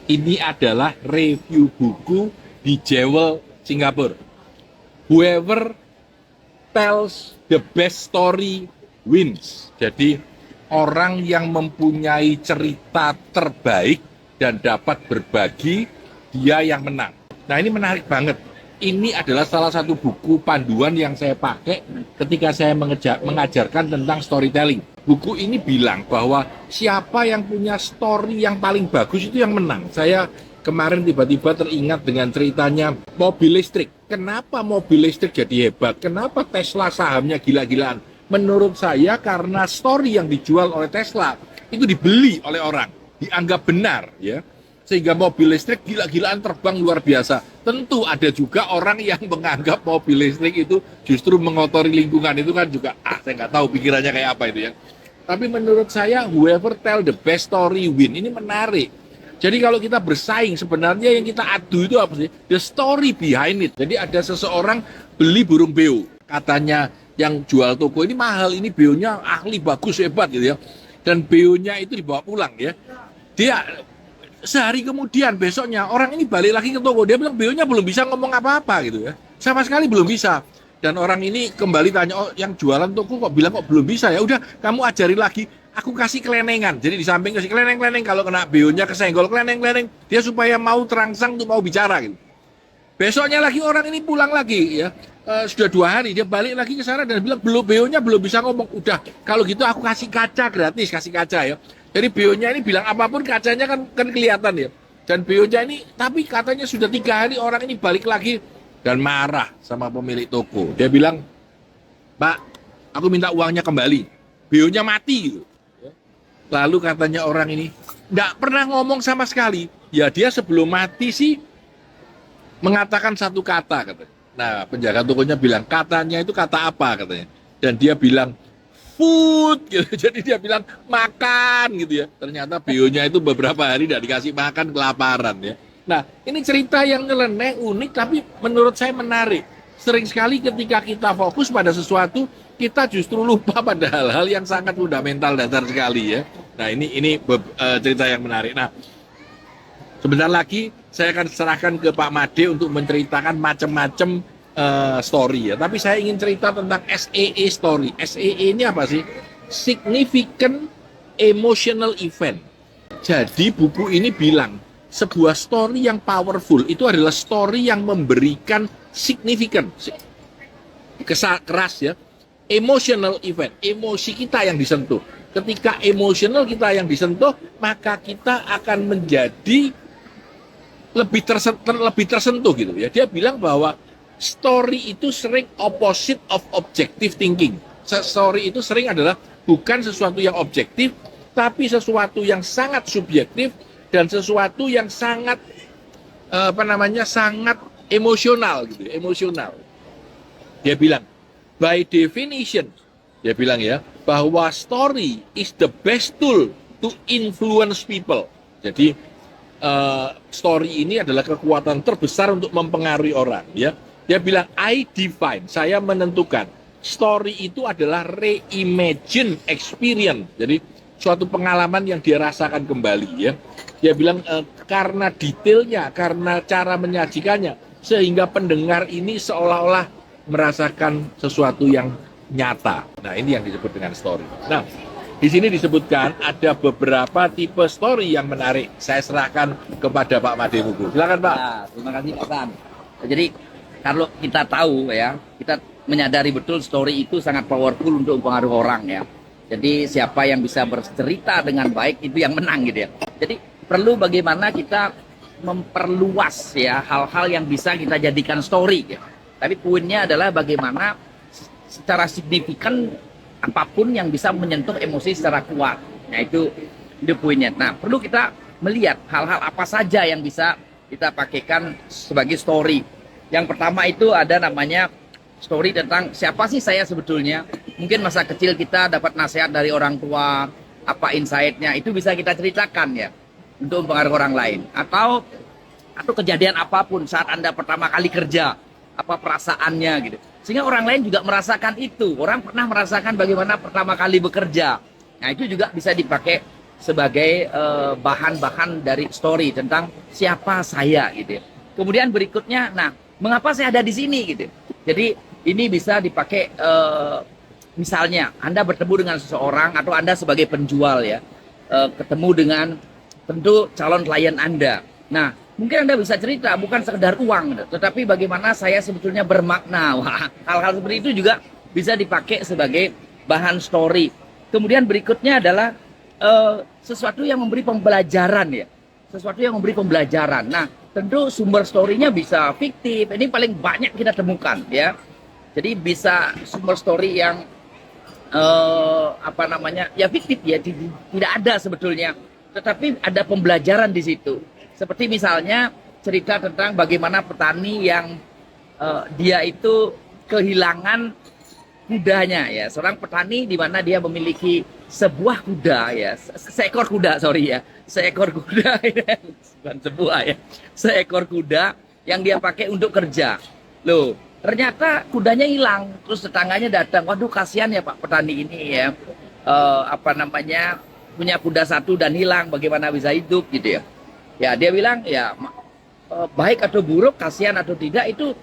Ini adalah review buku di Jewel, Singapura. Whoever tells the best story wins. Jadi orang yang mempunyai cerita terbaik dan dapat berbagi, dia yang menang. Nah, ini menarik banget. Ini adalah salah satu buku panduan yang saya pakai ketika saya mengajarkan tentang storytelling. Buku ini bilang bahwa siapa yang punya story yang paling bagus itu yang menang. Saya kemarin tiba-tiba teringat dengan ceritanya mobil listrik. Kenapa mobil listrik jadi hebat? Kenapa Tesla sahamnya gila-gilaan? Menurut saya karena story yang dijual oleh Tesla itu dibeli oleh orang, dianggap benar, ya. Sehingga mobil listrik gila-gilaan terbang luar biasa. Tentu ada juga orang yang menganggap mobil listrik itu justru mengotori lingkungan. Itu kan juga, saya nggak tahu pikirannya kayak apa itu ya. Tapi menurut saya, whoever tell the best story win. Ini menarik. Jadi kalau kita bersaing, sebenarnya yang kita adu itu apa sih? The story behind it. Jadi ada seseorang beli burung beo. Katanya yang jual toko ini mahal, ini beonya ahli, bagus, hebat gitu ya. Dan beonya itu dibawa pulang ya. Dia sehari kemudian, besoknya, orang ini balik lagi ke toko. Dia bilang beonya belum bisa ngomong apa-apa gitu ya. Sama sekali belum bisa. Dan orang ini kembali tanya, oh yang jualan toko kok bilang kok belum bisa ya. Udah, kamu ajari lagi. Aku kasih kelenengan. Jadi di samping kasih keleneng-keleneng. Kalau kena beonya kesenggol keleneng-keleneng. Dia supaya mau terangsang untuk mau bicara gitu. Besoknya lagi orang ini pulang lagi ya. Sudah 2 hari dia balik lagi ke sana dan bilang belum, beonya belum bisa ngomong. Udah, kalau gitu aku kasih kaca gratis, kasih kaca ya. Jadi beonya ini bilang apapun kacanya kan kelihatan ya. Dan beonya ini, tapi katanya sudah 3 hari orang ini balik lagi dan marah sama pemilik toko. Dia bilang, Pak, aku minta uangnya kembali. Beonya mati gitu. Lalu katanya orang ini, nggak pernah ngomong sama sekali. Ya dia sebelum mati sih mengatakan satu kata katanya. Nah penjaga tokonya bilang, katanya itu kata apa katanya. Dan dia bilang, food gitu. Jadi dia bilang makan gitu ya. Ternyata bionya itu beberapa hari tidak dikasih makan, kelaparan ya. Nah, ini cerita yang nyeleneh, unik, tapi menurut saya menarik. Sering sekali ketika kita fokus pada sesuatu, kita justru lupa pada hal-hal yang sangat fundamental, dasar sekali ya. Nah, ini cerita yang menarik. Nah, sebentar lagi saya akan serahkan ke Pak Made untuk menceritakan macam-macam story ya. Tapi saya ingin cerita tentang SEE story. SEE ini apa sih? Significant Emotional Event. Jadi buku ini bilang sebuah story yang powerful itu adalah story yang memberikan signifikan, keras ya, emotional event, emosi kita yang disentuh. Ketika emosional kita yang disentuh, maka kita akan menjadi lebih tersentuh gitu ya. Dia bilang bahwa story itu sering opposite of objective thinking. Story itu sering adalah bukan sesuatu yang objektif, tapi sesuatu yang sangat subjektif dan sesuatu yang sangat sangat emosional gitu, emosional. Dia bilang, by definition, dia bilang ya, bahwa story is the best tool to influence people. Jadi story ini adalah kekuatan terbesar untuk mempengaruhi orang ya. Dia bilang, I define, saya menentukan, story itu adalah reimagine experience. Jadi suatu pengalaman yang dia rasakan kembali ya. Dia bilang karena detailnya, karena cara menyajikannya, sehingga pendengar ini seolah-olah merasakan sesuatu yang nyata. Nah, ini yang disebut dengan story. Nah, di sini disebutkan ada beberapa tipe story yang menarik. Saya serahkan kepada Pak Made Mugu. Silakan Pak. Ya, terima kasih Pak Sam. Jadi kalau kita tahu ya, kita menyadari betul story itu sangat powerful untuk mempengaruhi orang ya. Jadi siapa yang bisa bercerita dengan baik itu yang menang gitu ya. Jadi perlu bagaimana kita memperluas ya hal-hal yang bisa kita jadikan story ya. Tapi poinnya adalah bagaimana secara signifikan apapun yang bisa menyentuh emosi secara kuat. Nah itu poinnya. Nah perlu kita melihat hal-hal apa saja yang bisa kita pakaikan sebagai story. Yang pertama itu ada namanya story tentang siapa sih saya sebetulnya. Mungkin masa kecil kita dapat nasihat dari orang tua, apa insight-nya, itu bisa kita ceritakan ya untuk mempengaruhi orang lain. Atau kejadian apapun saat Anda pertama kali kerja, apa perasaannya gitu. Sehingga orang lain juga merasakan itu. Orang pernah merasakan bagaimana pertama kali bekerja. Nah itu juga bisa dipakai sebagai bahan-bahan dari story tentang siapa saya gitu ya. Kemudian berikutnya, nah, mengapa saya ada di sini gitu. Jadi ini bisa dipakai misalnya Anda bertemu dengan seseorang atau Anda sebagai penjual ya, ketemu dengan tentu calon klien Anda. Nah, mungkin Anda bisa cerita bukan sekedar uang, tetapi bagaimana saya sebetulnya bermakna. Wah, hal-hal seperti itu juga bisa dipakai sebagai bahan story. Kemudian berikutnya adalah sesuatu yang memberi pembelajaran ya, sesuatu yang memberi pembelajaran. Nah, tentu sumber story-nya bisa fiktif. Ini paling banyak kita temukan ya. Jadi bisa sumber story yang ya fiktif ya, tidak ada sebetulnya, tetapi ada pembelajaran di situ. Seperti misalnya cerita tentang bagaimana petani yang dia itu kehilangan kudanya ya, seorang petani di mana dia memiliki sebuah kuda ya, seekor kuda sorry ya, seekor kuda bukan sebuah ya, seekor kuda yang dia pakai untuk kerja. Loh, ternyata kudanya hilang, terus tetangganya datang, waduh kasihan ya Pak petani ini ya, punya kuda satu dan hilang, bagaimana bisa hidup gitu ya. Ya dia bilang ya baik atau buruk, kasihan atau tidak itu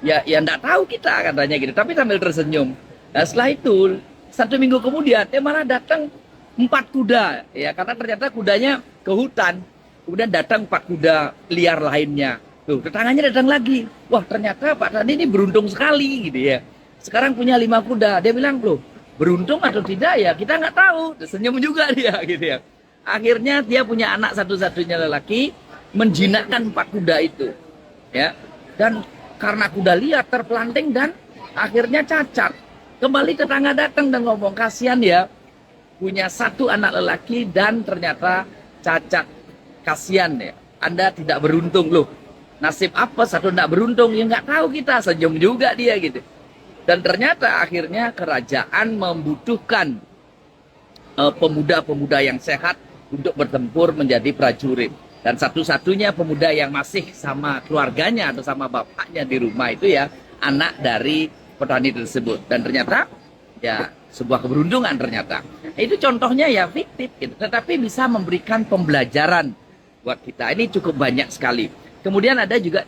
ya enggak tahu kita katanya gitu, tapi sambil tersenyum. Nah setelah itu 1 minggu kemudian dia malah datang 4 kuda ya, karena ternyata kudanya ke hutan, kemudian datang 4 kuda liar lainnya. Tuh tetangganya datang lagi, wah ternyata Pak Tani ini beruntung sekali gitu ya, sekarang punya 5 kuda. Dia bilang loh beruntung atau tidak ya kita nggak tahu, senyum juga dia gitu ya. Akhirnya dia punya anak satu-satunya lelaki, menjinakkan 4 kuda itu ya, dan karena kuda liar terpelanting dan akhirnya cacat. Kembali tetangga datang dan ngomong kasihan ya, punya 1 anak lelaki dan ternyata cacat, kasihan ya, Anda tidak beruntung. Loh nasib apa 1 tidak beruntung ya, nggak tahu kita, senyum juga dia gitu. Dan ternyata akhirnya kerajaan membutuhkan pemuda-pemuda yang sehat untuk bertempur menjadi prajurit. Dan satu-satunya pemuda yang masih sama keluarganya atau sama bapaknya di rumah itu ya anak dari petani tersebut. Dan ternyata ya sebuah keberuntungan ternyata. Itu contohnya ya fiktif gitu, tetapi bisa memberikan pembelajaran buat kita. Ini cukup banyak sekali. Kemudian ada juga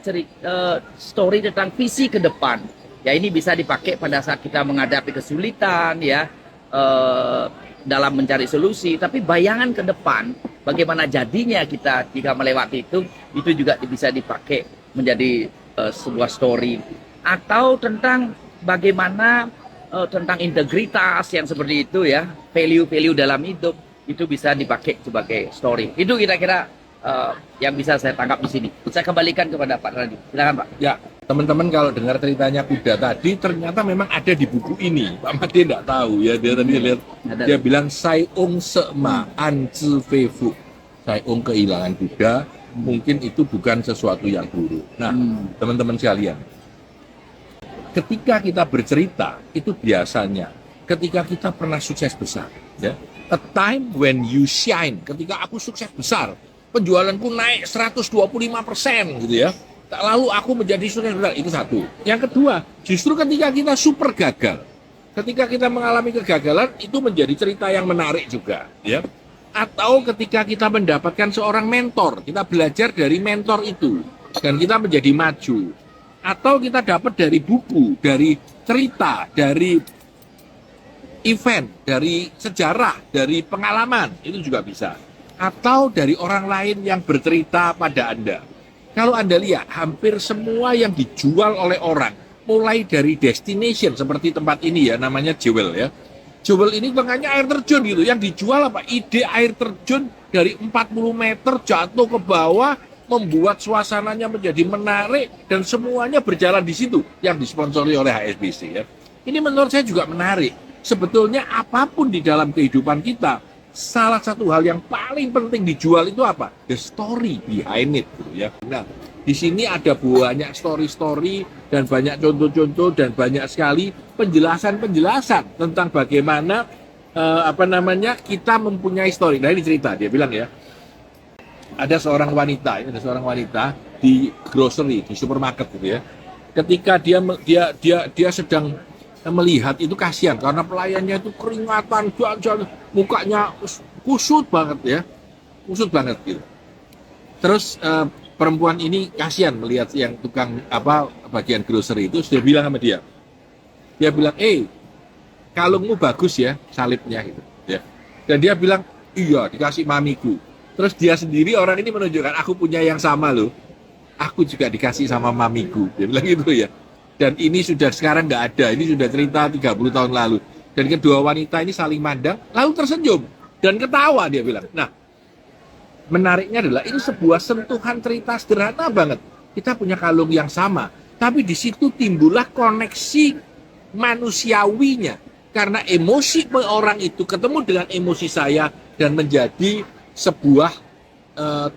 story tentang visi ke depan. Ya ini bisa dipakai pada saat kita menghadapi kesulitan ya, dalam mencari solusi, tapi bayangan ke depan bagaimana jadinya kita jika melewati itu juga bisa dipakai menjadi sebuah story. Atau tentang bagaimana tentang integritas yang seperti itu ya, value-value dalam hidup itu bisa dipakai sebagai story. Itu kira-kira yang bisa saya tangkap di sini. Saya kembalikan kepada Pak Radi. Silakan Pak. Ya, teman-teman kalau dengar ceritanya kuda tadi, ternyata memang ada di buku ini. Pak Made tidak tahu ya, dia tadi lihat, dia bilang Sai Ong Sema An Zi Fei Fu. Sai Ong kehilangan kuda, mungkin itu bukan sesuatu yang buruk. Nah, teman-teman sekalian, ketika kita bercerita, itu biasanya ketika kita pernah sukses besar, ya. A time when you shine, ketika aku sukses besar, penjualanku naik 125% gitu ya. Lalu aku menjadi sukses besar, itu satu. Yang kedua, justru ketika kita super gagal, ketika kita mengalami kegagalan, itu menjadi cerita yang menarik juga, ya. Atau ketika kita mendapatkan seorang mentor, kita belajar dari mentor itu dan kita menjadi maju. Atau kita dapat dari buku, dari cerita, dari event, dari sejarah, dari pengalaman, itu juga bisa. Atau dari orang lain yang bercerita pada Anda. Kalau Anda lihat, hampir semua yang dijual oleh orang, mulai dari destination, seperti tempat ini ya, namanya Jewel ya. Jewel ini tengahnya air terjun gitu, yang dijual apa? Ide air terjun dari 40 meter jatuh ke bawah, membuat suasananya menjadi menarik, dan semuanya berjalan di situ, yang disponsori oleh HSBC ya. Ini menurut saya juga menarik. Sebetulnya apapun di dalam kehidupan kita, salah satu hal yang paling penting dijual itu apa? The story behind it gitu ya. Nah, di sini ada banyak story-story dan banyak contoh-contoh dan banyak sekali penjelasan-penjelasan tentang bagaimana kita mempunyai story. Nah, ini cerita dia bilang ya. Ada seorang wanita di grocery, di supermarket gitu ya. Ketika dia sedang melihat itu, kasihan karena pelayannya itu keringatan, jalan mukanya kusut banget ya, kusut banget gitu. Terus perempuan ini kasihan melihat yang tukang apa bagian grocery itu, sudah bilang sama dia. Dia bilang, kalungmu bagus ya, salibnya gitu. Ya. Dan dia bilang, iya dikasih mamiku. Terus dia sendiri orang ini menunjukkan, aku punya yang sama loh. Aku juga dikasih sama mamiku. Dia bilang gitu ya. Dan ini sudah sekarang nggak ada, ini sudah cerita 30 tahun lalu. Dan kedua wanita ini saling mandang, lalu tersenyum dan ketawa dia bilang. Nah, menariknya adalah ini sebuah sentuhan cerita sederhana banget. Kita punya kalung yang sama, tapi di situ timbullah koneksi manusiawinya. Karena emosi orang itu ketemu dengan emosi saya dan menjadi sebuah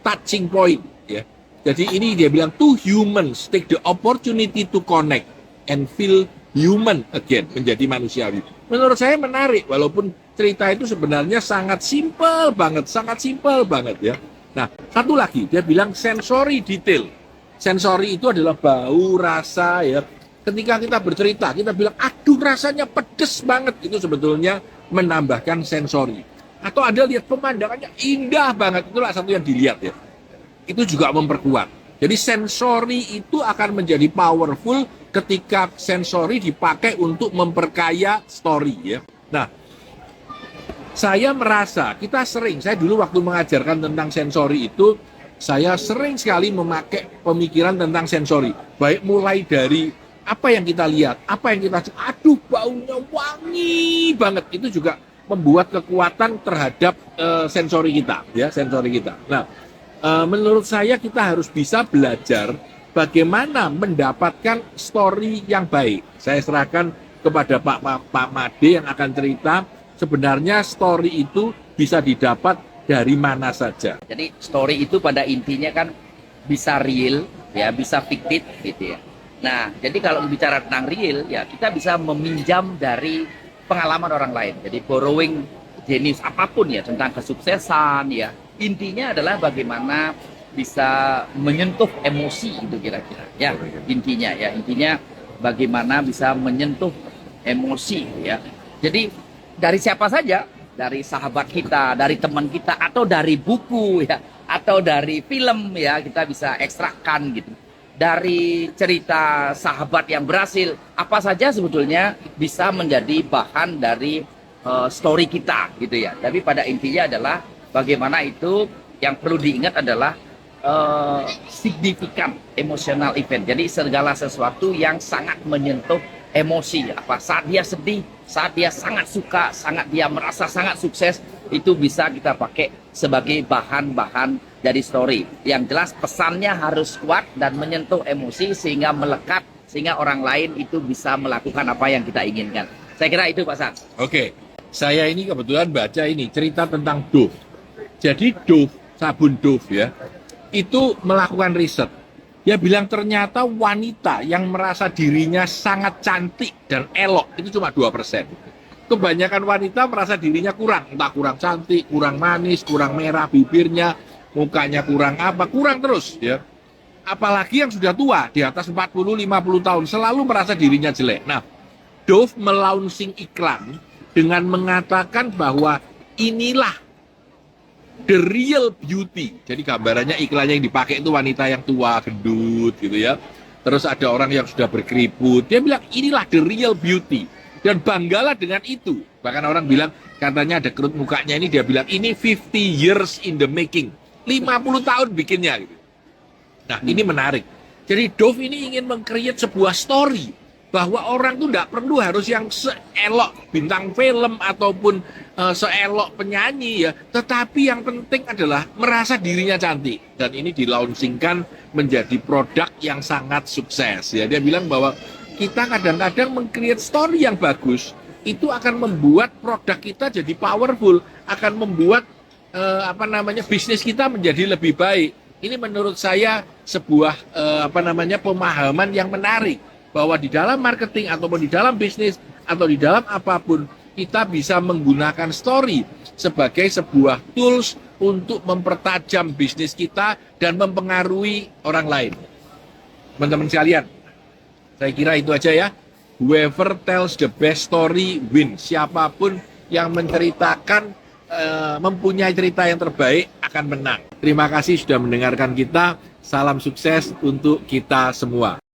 touching point. Ya. Jadi ini dia bilang, two humans take the opportunity to connect and feel human again, menjadi manusiawi. Menurut saya menarik, walaupun cerita itu sebenarnya sangat simpel banget ya. Nah, satu lagi, dia bilang sensory detail. Sensory itu adalah bau, rasa ya. Ketika kita bercerita, kita bilang, aduh rasanya pedes banget. Itu sebetulnya menambahkan sensori. Atau ada lihat pemandangannya indah banget. Itulah satu yang dilihat ya. Itu juga memperkuat. Jadi sensori itu akan menjadi powerful ketika sensori dipakai untuk memperkaya story ya. Nah, saya merasa saya dulu waktu mengajarkan tentang sensori itu, saya sering sekali memakai pemikiran tentang sensori. Baik mulai dari apa yang kita lihat, apa yang kita, aduh baunya wangi banget, itu juga membuat kekuatan terhadap sensori kita ya, sensori kita. Nah, menurut saya kita harus bisa belajar bagaimana mendapatkan story yang baik. Saya serahkan kepada Pak Made yang akan cerita sebenarnya story itu bisa didapat dari mana saja. Jadi story itu pada intinya kan bisa real, ya bisa fiktif gitu ya. Nah, jadi kalau bicara tentang real, ya kita bisa meminjam dari pengalaman orang lain. Jadi borrowing jenis apapun ya tentang kesuksesan ya. Intinya adalah bagaimana bisa menyentuh emosi itu kira-kira ya. Intinya bagaimana bisa menyentuh emosi ya. Jadi dari siapa saja, dari sahabat kita, dari teman kita, atau dari buku ya, atau dari film ya, kita bisa ekstrakkan gitu. Dari cerita sahabat yang berhasil, apa saja sebetulnya bisa menjadi bahan dari story kita gitu ya. Tapi pada intinya adalah bagaimana itu yang perlu diingat adalah signifikan emotional event. Jadi segala sesuatu yang sangat menyentuh emosi. Apa saat dia sedih, saat dia sangat suka, saat dia merasa sangat sukses, itu bisa kita pakai sebagai bahan-bahan dari story. Yang jelas pesannya harus kuat dan menyentuh emosi sehingga melekat, sehingga orang lain itu bisa melakukan apa yang kita inginkan. Saya kira itu Pak San. Oke, saya ini kebetulan baca ini cerita tentang Dove. Jadi Dove, sabun Dove ya, itu melakukan riset. Dia bilang ternyata wanita yang merasa dirinya sangat cantik dan elok itu cuma 2%. Kebanyakan wanita merasa dirinya kurang, entah kurang cantik, kurang manis, kurang merah bibirnya, mukanya kurang apa, kurang terus ya. Apalagi yang sudah tua, di atas 40-50 tahun, selalu merasa dirinya jelek. Nah, Dove melaunching iklan dengan mengatakan bahwa inilah the real beauty. Jadi gambarannya iklannya yang dipakai itu wanita yang tua, gendut gitu ya. Terus ada orang yang sudah berkeriput. Dia bilang inilah the real beauty. Dan banggalah dengan itu. Bahkan orang bilang katanya ada kerut mukanya ini, dia bilang ini 50 years in the making. 50 tahun bikinnya gitu. Nah, ini menarik. Jadi Dove ini ingin meng-create sebuah story bahwa orang tuh tidak perlu harus yang seelok bintang film ataupun seelok penyanyi ya, tetapi yang penting adalah merasa dirinya cantik. Dan ini dilaunchingkan menjadi produk yang sangat sukses ya. Dia bilang bahwa kita kadang-kadang meng-create story yang bagus itu akan membuat produk kita jadi powerful, akan membuat bisnis kita menjadi lebih baik. Ini menurut saya sebuah pemahaman yang menarik, bahwa di dalam marketing ataupun di dalam bisnis atau di dalam apapun kita bisa menggunakan story sebagai sebuah tools untuk mempertajam bisnis kita dan mempengaruhi orang lain. Teman-teman sekalian, saya kira itu aja ya. Whoever tells the best story wins. Siapapun yang menceritakan mempunyai cerita yang terbaik akan menang. Terima kasih sudah mendengarkan kita. Salam sukses untuk kita semua.